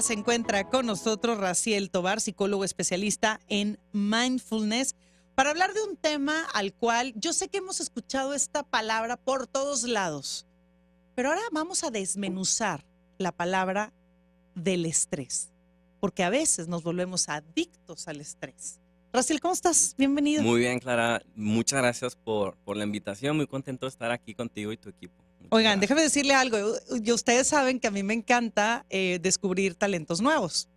Se encuentra con nosotros Raciel Tobar, psicólogo especialista en mindfulness, para hablar de un tema al cual yo sé que hemos escuchado esta palabra por todos lados, pero ahora vamos a desmenuzar la palabra del estrés, porque a veces nos volvemos adictos al estrés. Raciel, ¿cómo estás? Bienvenido. Muy bien, Clara. Muchas gracias por la invitación. Muy contento de estar aquí contigo y tu equipo. Muchas Oigan, déjame gracias. decirle algo. Ustedes saben que a mí me encanta descubrir talentos nuevos.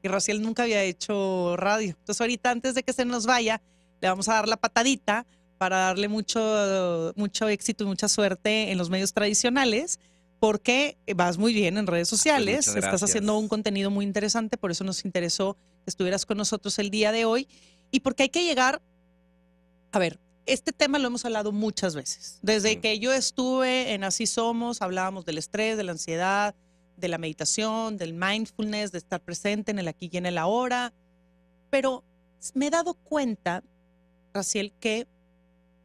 Y Raciel nunca había hecho radio. Entonces ahorita, antes de que se nos vaya, le vamos a dar la patadita para darle mucho éxito y mucha suerte en los medios tradicionales, porque vas muy bien en redes Pues muchas sociales, estás haciendo un gracias. contenido muy interesante, por eso nos interesó que estuvieras con nosotros el día de hoy. Y porque hay que llegar, a ver, este tema lo hemos hablado muchas veces. Desde Sí, que yo estuve en Así Somos, hablábamos del estrés, de la ansiedad, de la meditación, del mindfulness, de estar presente en el aquí y en el ahora. Pero me he dado cuenta, Raciel, que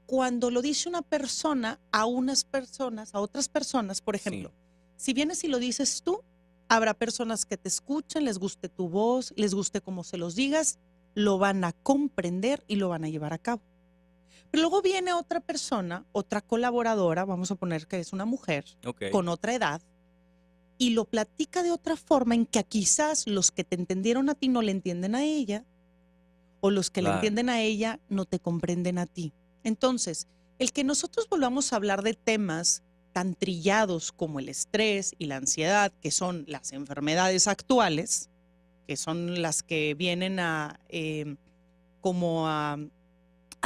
cuando lo dice una persona a unas personas, a otras personas, por sí, ejemplo, si vienes y lo dices tú, habrá personas que te escuchen, les guste tu voz, les guste cómo se los digas, lo van a comprender y lo van a llevar a cabo. Pero luego viene otra persona, otra colaboradora, vamos a poner que es una mujer ok, con otra edad, y lo platica de otra forma en que quizás los que te entendieron a ti no le entienden a ella, o los que le claro. entienden a ella no te comprenden a ti. Entonces, el que nosotros volvamos a hablar de temas tan trillados como el estrés y la ansiedad, que son las enfermedades actuales, que son las que vienen como a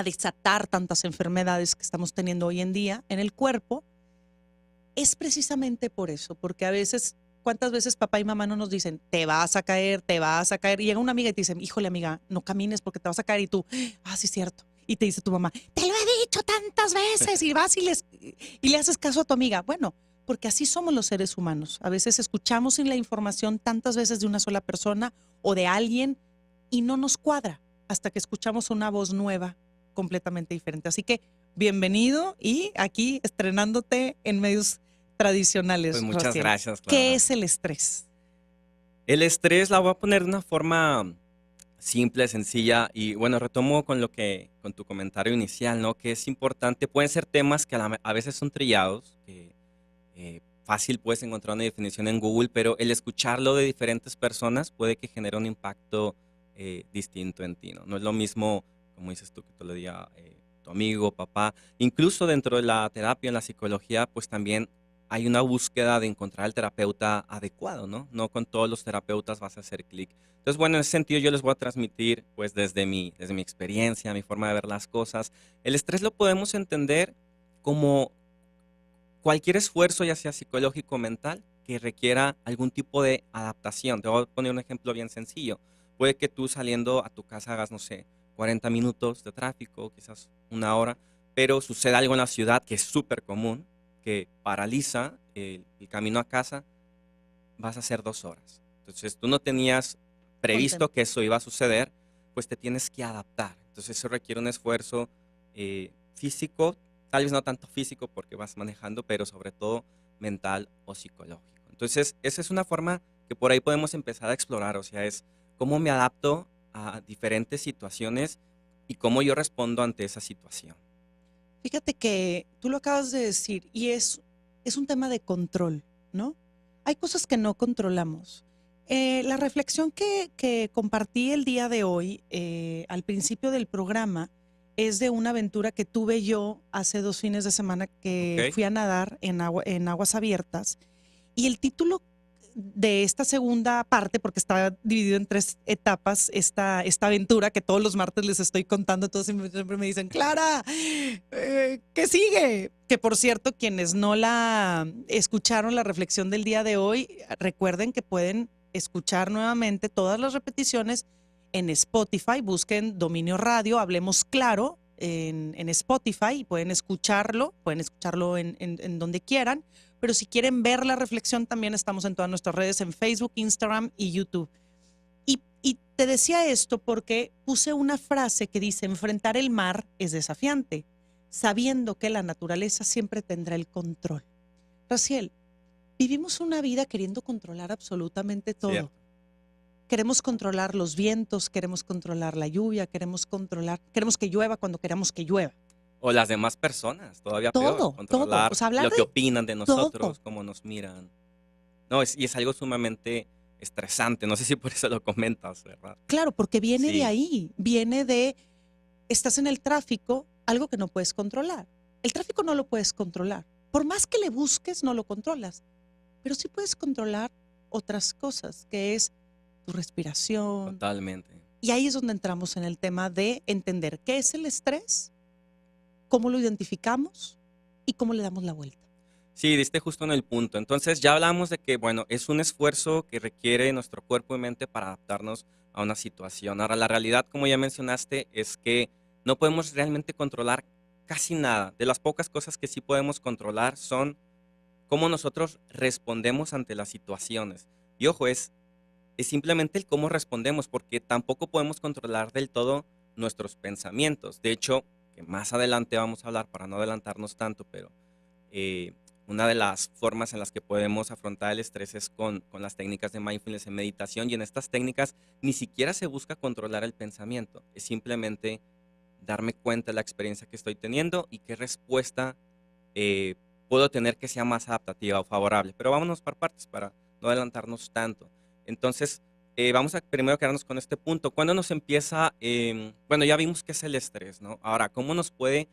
desatar tantas enfermedades que estamos teniendo hoy en día en el cuerpo, es precisamente por eso, porque a veces, ¿cuántas veces papá y mamá no nos dicen, te vas a caer, te vas a caer? Y llega una amiga y te dice, híjole amiga, no camines porque te vas a caer, y tú, sí es cierto. Y te dice tu mamá, te lo he dicho tantas veces, y vas y le haces caso a tu amiga. Bueno, porque así somos los seres humanos. A veces escuchamos la información tantas veces de una sola persona o de alguien y no nos cuadra hasta que escuchamos una voz nueva, completamente diferente. Así que bienvenido y aquí estrenándote en medios Pues tradicionales, muchas Raciel. gracias, ¿Qué Clara. es el estrés? El estrés la voy a poner de una forma simple, sencilla y bueno, retomo con tu comentario inicial, ¿no? Que es importante, pueden ser temas que a veces son trillados, que fácil puedes encontrar una definición en Google, pero el escucharlo de diferentes personas puede que genere un impacto distinto en ti, ¿no? No es lo mismo, como dices tú, que te lo diga tu amigo, papá. Incluso dentro de la terapia, en la psicología, pues también hay una búsqueda de encontrar el terapeuta adecuado, ¿no? No con todos los terapeutas vas a hacer clic. Entonces, bueno, en ese sentido yo les voy a transmitir, pues desde mi experiencia, mi forma de ver las cosas. El estrés lo podemos entender como cualquier esfuerzo, ya sea psicológico o mental, que requiera algún tipo de adaptación. Te voy a poner un ejemplo bien sencillo. Puede que tú saliendo a tu casa hagas, no sé, 40 minutos de tráfico, quizás una hora, pero sucede algo en la ciudad que es súper común, que paraliza el camino a casa, vas a hacer 2 horas. Entonces tú no tenías previsto Contento. que eso iba a suceder, pues te tienes que adaptar. Entonces eso requiere un esfuerzo físico, tal vez no tanto físico porque vas manejando, pero sobre todo mental o psicológico. Entonces esa es una forma que por ahí podemos empezar a explorar, o sea, es cómo me adapto a diferentes situaciones y cómo yo respondo ante esa situación. Fíjate que tú lo acabas de decir y es un tema de control, ¿no? Hay cosas que no controlamos. La reflexión que compartí el día de hoy, al principio del programa, es de una aventura que tuve yo hace 2 fines de semana que ¿Ok? fui a nadar en aguas abiertas. Y el título de esta segunda parte, porque está dividido en 3 etapas, esta aventura que todos los martes les estoy contando, todos siempre me dicen, Clara, ¿qué sigue? Que por cierto, quienes no la escucharon la reflexión del día de hoy, recuerden que pueden escuchar nuevamente todas las repeticiones en Spotify, busquen Dominio Radio, Hablemos Claro en Spotify y pueden escucharlo en donde quieran. Pero si quieren ver la reflexión, también estamos en todas nuestras redes, en Facebook, Instagram y YouTube. Y te decía esto porque puse una frase que dice, enfrentar el mar es desafiante, sabiendo que la naturaleza siempre tendrá el control. Raciel, vivimos una vida queriendo controlar absolutamente todo. Cierto. queremos controlar los vientos, queremos controlar la lluvia, queremos que llueva cuando queramos que llueva. O las demás personas, todavía peor, Todo, todo. O controlar sea, hablar lo de que opinan de todo. nosotros, cómo nos miran. No, y es algo sumamente estresante. No sé si por eso lo comentas, ¿verdad? Claro, porque viene de Sí, ahí, viene de, estás en el tráfico, algo que no puedes controlar. El tráfico no lo puedes controlar. Por más que le busques, no lo controlas. Pero sí puedes controlar otras cosas, que es tu respiración. totalmente. Y ahí es donde entramos en el tema de entender qué es el estrés, cómo lo identificamos y cómo le damos la vuelta. Sí, diste justo en el punto. Entonces ya hablamos de que, bueno, es un esfuerzo que requiere nuestro cuerpo y mente para adaptarnos a una situación. Ahora, la realidad, como ya mencionaste, es que no podemos realmente controlar casi nada. De las pocas cosas que sí podemos controlar son cómo nosotros respondemos ante las situaciones. Y ojo, es simplemente el cómo respondemos, porque tampoco podemos controlar del todo nuestros pensamientos. De hecho, que más adelante vamos a hablar, para no adelantarnos tanto, pero eh, una de las formas en las que podemos afrontar el estrés es con las técnicas de mindfulness en meditación, y en estas técnicas ni siquiera se busca controlar el pensamiento, es simplemente darme cuenta de la experiencia que estoy teniendo y qué respuesta eh, puedo tener que sea más adaptativa o favorable. Pero vámonos por partes para no adelantarnos tanto. Entonces, vamos a primero quedarnos con este punto. ¿Cuándo nos empieza? Bueno, ya vimos qué es el estrés, ¿no? Ahora, ¿cómo nos puede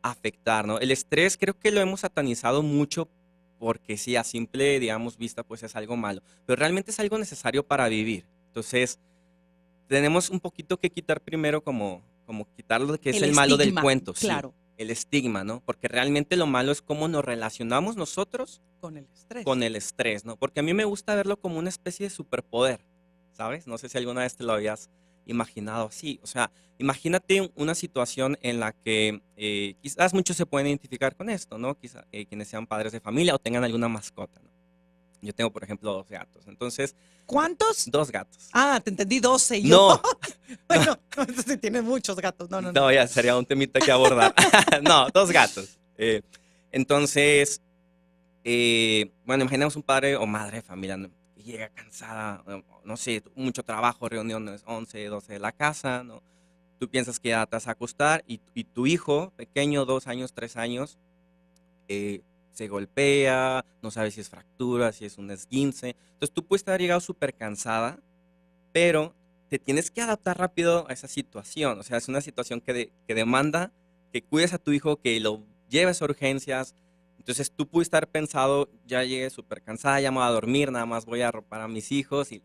afectar, ¿no? El estrés creo que lo hemos satanizado mucho porque sí, a simple, digamos, vista, pues es algo malo, pero realmente es algo necesario para vivir. Entonces, tenemos un poquito que quitar primero como quitar lo que es El el malo del estigma, cuento, sí, claro, el estigma, ¿no? Porque realmente lo malo es cómo nos relacionamos nosotros con el estrés. con el estrés, ¿no? Porque a mí me gusta verlo como una especie de superpoder, ¿sabes? No sé si alguna vez te lo habías imaginado así. O sea, imagínate una situación en la que quizás muchos se pueden identificar con esto, ¿no? Quizás quienes sean padres de familia o tengan alguna mascota, ¿no? Yo tengo, por ejemplo, 2 gatos. Entonces, ¿Cuántos? 2 gatos. Ah, te entendí 12 y yo. No, no, Bueno, entonces sí tienes muchos gatos. No, no, no. no, ya sería un temita que abordar. No, 2 gatos. Entonces, bueno, imaginemos un padre o madre de familia, ¿no? Que llega cansada, no sé, mucho trabajo, reuniones 11, 12 de la casa, ¿no? Tú piensas que ya te vas a acostar y tu hijo pequeño, 2 años, 3 años, se golpea, no sabes si es fractura, si es un esguince. Entonces tú puedes estar llegado súper cansada, pero te tienes que adaptar rápido a esa situación. O sea, es una situación que demanda que cuides a tu hijo, que lo lleves a urgencias. Entonces tú puedes estar pensado, ya llegué súper cansada, ya me voy a dormir, nada más voy a arropar a mis hijos. Y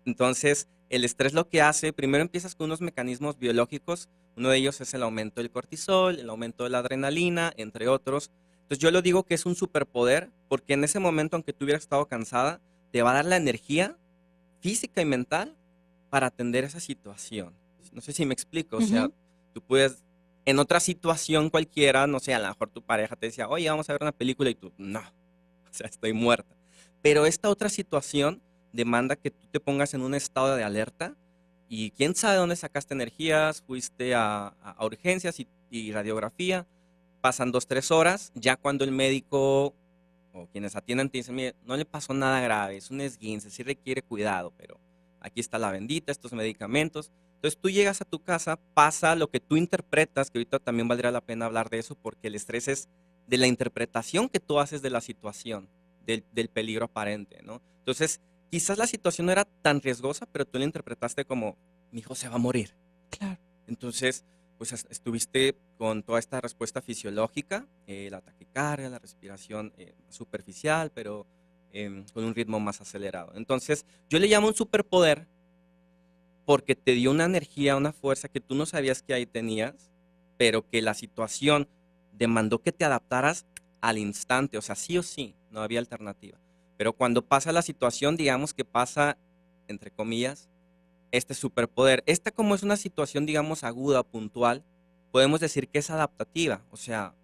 entonces el estrés lo que hace, primero empiezas con unos mecanismos biológicos. Uno de ellos es el aumento del cortisol, el aumento de la adrenalina, entre otros. Entonces yo lo digo que es un superpoder, porque en ese momento, aunque tú hubieras estado cansada, te va a dar la energía física y mental para atender esa situación. No sé si me explico, o sea, Ujú. tú puedes, en otra situación cualquiera, no sé, a lo mejor tu pareja te decía, oye, vamos a ver una película y tú, no, o sea, estoy muerta. Pero esta otra situación demanda que tú te pongas en un estado de alerta y quién sabe dónde sacaste energías, fuiste a urgencias y radiografía, pasan 2, 3 horas, ya cuando el médico o quienes atienden te dicen, mire, no le pasó nada grave, es un esguince, sí requiere cuidado, pero aquí está la bendita, estos medicamentos. Entonces tú llegas a tu casa, pasa lo que tú interpretas, que ahorita también valdría la pena hablar de eso, porque el estrés es de la interpretación que tú haces de la situación, del peligro aparente, ¿no? Entonces, quizás la situación no era tan riesgosa, pero tú la interpretaste como, mi hijo se va a morir. Claro. Entonces, pues estuviste con toda esta respuesta fisiológica, la taquicardia, la respiración superficial, pero con un ritmo más acelerado. Entonces, yo le llamo un superpoder porque te dio una energía, una fuerza que tú no sabías que ahí tenías, pero que la situación demandó que te adaptaras al instante, o sea, sí o sí, no había alternativa. Pero cuando pasa la situación, digamos que pasa, entre comillas, este superpoder. Esta como es una situación, digamos, aguda, puntual, podemos decir que es adaptativa. O sea,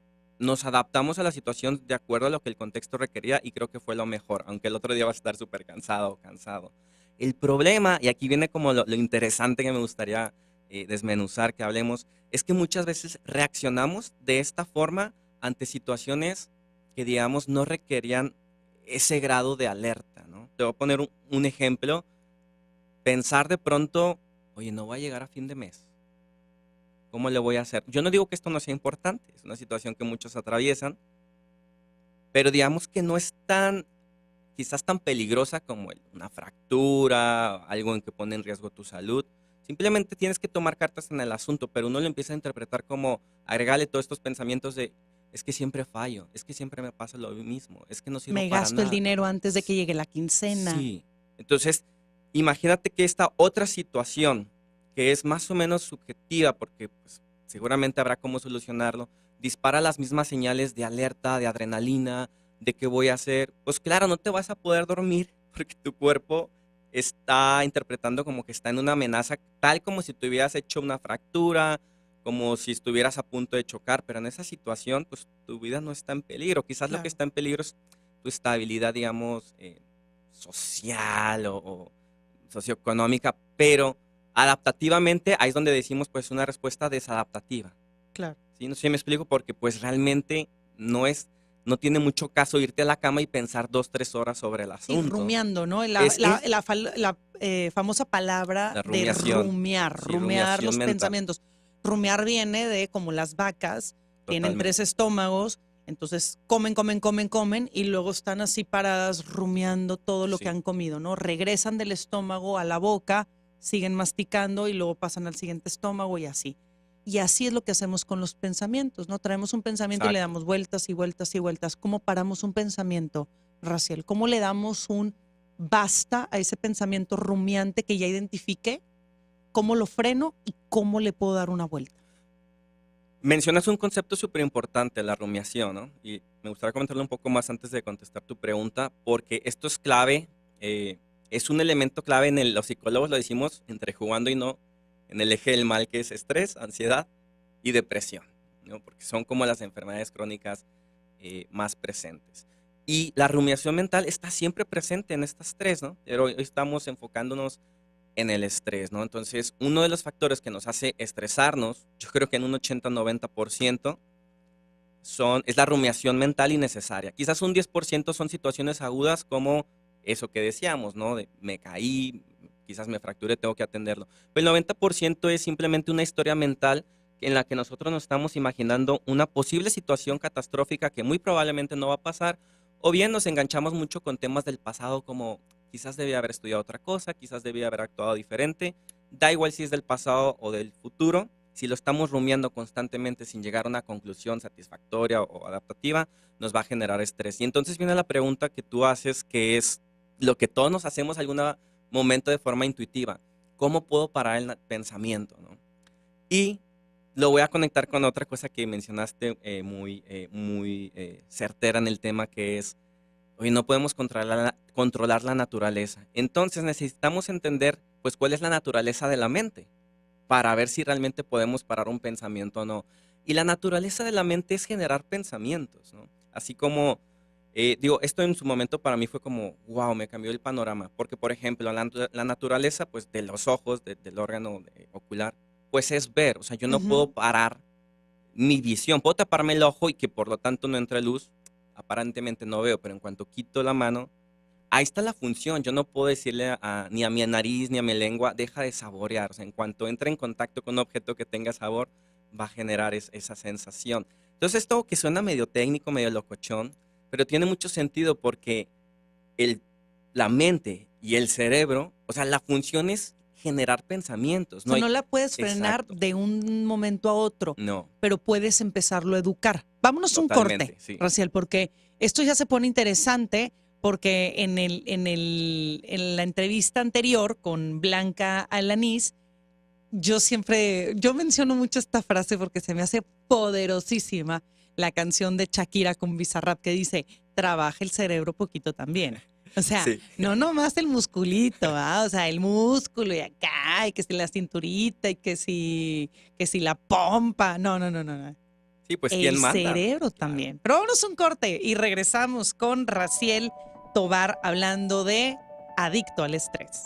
nos adaptamos a la situación de acuerdo a lo que el contexto requería y creo que fue lo mejor, aunque el otro día vas a estar súper cansado o cansado. El problema, y aquí viene como lo interesante que me gustaría desmenuzar, que hablemos, es que muchas veces reaccionamos de esta forma ante situaciones que, digamos, no requerían ese grado de alerta, ¿no? Te voy a poner un ejemplo pensar de pronto, oye, no voy a llegar a fin de mes. ¿Cómo le voy a hacer? Yo no digo que esto no sea importante, es una situación que muchos atraviesan, pero digamos que no es tan, quizás tan peligrosa como una fractura, algo en que pone en riesgo tu salud. Simplemente tienes que tomar cartas en el asunto, pero uno lo empieza a interpretar como agregarle todos estos pensamientos de, es que siempre fallo, es que siempre me pasa lo mismo, es que no sirvo Me para gasto el nada. dinero antes de que llegue la quincena. Sí. Entonces, imagínate que esta otra situación, que es más o menos subjetiva, porque pues, seguramente habrá cómo solucionarlo, dispara las mismas señales de alerta, de adrenalina, de qué voy a hacer. Pues claro, no te vas a poder dormir porque tu cuerpo está interpretando como que está en una amenaza, tal como si te hubieras hecho una fractura, como si estuvieras a punto de chocar, pero en esa situación, pues tu vida no está en peligro. Quizás lo que Claro. está en peligro es tu estabilidad, digamos, social o socioeconómica, pero adaptativamente ahí es donde decimos pues una respuesta desadaptativa. Claro. ¿Sí? No sé si me explico porque pues realmente no tiene mucho caso irte a la cama y pensar 2, 3 horas sobre el Sí, asunto. rumiando, ¿no? Es Famosa palabra la de rumiación. Sí, rumiar rumiación los mental, pensamientos. Rumiar viene de como las vacas tienen tres totalmente. estómagos, entonces comen, comen, comen, comen y luego están así paradas rumiando todo lo que Sí, han comido, ¿no? Regresan del estómago a la boca, siguen masticando y luego pasan al siguiente estómago y así. Y así es lo que hacemos con los pensamientos, ¿no? Traemos un pensamiento y le exacto. damos vueltas y vueltas y vueltas. ¿Cómo paramos un pensamiento, Raciel? ¿Cómo le damos un basta a ese pensamiento rumiante que ya identifique? ¿Cómo lo freno y cómo le puedo dar una vuelta? Mencionas un concepto súper importante, la rumiación, ¿no? Y me gustaría comentarlo un poco más antes de contestar tu pregunta, porque esto es clave, es un elemento clave los psicólogos lo decimos entre jugando y no, en el eje del mal que es estrés, ansiedad y depresión, ¿no? Porque son como las enfermedades crónicas más presentes. Y la rumiación mental está siempre presente en estas tres, ¿no? Pero hoy estamos enfocándonos en el estrés, ¿no? Entonces, uno de los factores que nos hace estresarnos, yo creo que en un 80-90% es la rumiación mental innecesaria. Quizás un 10% son situaciones agudas como eso que decíamos, ¿no? De me caí, quizás me fracturé, tengo que atenderlo. Pero el 90% es simplemente una historia mental en la que nosotros nos estamos imaginando una posible situación catastrófica que muy probablemente no va a pasar, o bien nos enganchamos mucho con temas del pasado como quizás debía haber estudiado otra cosa, quizás debía haber actuado diferente. Da igual si es del pasado o del futuro, si lo estamos rumiando constantemente sin llegar a una conclusión satisfactoria o adaptativa, nos va a generar estrés. Y entonces viene la pregunta que tú haces, que es lo que todos nos hacemos en algún momento de forma intuitiva. ¿Cómo puedo parar el pensamiento? ¿No? Y lo voy a conectar con otra cosa que mencionaste muy certera en el tema, que es, oye, no podemos controlar la naturaleza. Entonces necesitamos entender, pues, cuál es la naturaleza de la mente para ver si realmente podemos parar un pensamiento o no. Y la naturaleza de la mente es generar pensamientos, ¿no? Así como, digo, esto en su momento para mí fue como, wow, me cambió el panorama. Porque, por ejemplo, la naturaleza, pues, de los ojos, del órgano ocular, pues es ver. O sea, yo no puedo Ujú. parar mi visión. Puedo taparme el ojo y que por lo tanto no entre luz. Aparentemente no veo, pero en cuanto quito la mano, ahí está la función. Yo no puedo decirle ni a mi nariz ni a mi lengua, deja de saborear. O sea, en cuanto entre en contacto con un objeto que tenga sabor, va a generar esa sensación. Entonces, esto que suena medio técnico, medio locochón, pero tiene mucho sentido porque el, la mente y el cerebro, o sea, la función es generar pensamientos. O No sea, hay. no la puedes frenar Exacto. de un momento a otro, No, pero puedes empezarlo a educar. Vámonos a un corte, totalmente, sí. Raciel, porque esto ya se pone interesante, porque en la entrevista anterior con Blanca Alanís, yo menciono mucho esta frase porque se me hace poderosísima la canción de Shakira con Bizarrap que dice, trabaja el cerebro poquito también. O sea, Sí. no nomás el musculito, ¿ah? O sea, el músculo y acá, y que si la cinturita, y que si la pompa. No, no, no, no, no. Sí, pues ¿quién El manda? cerebro Claro. también. Pero vámonos a un corte y regresamos con Raciel Tobar hablando de adicto al estrés.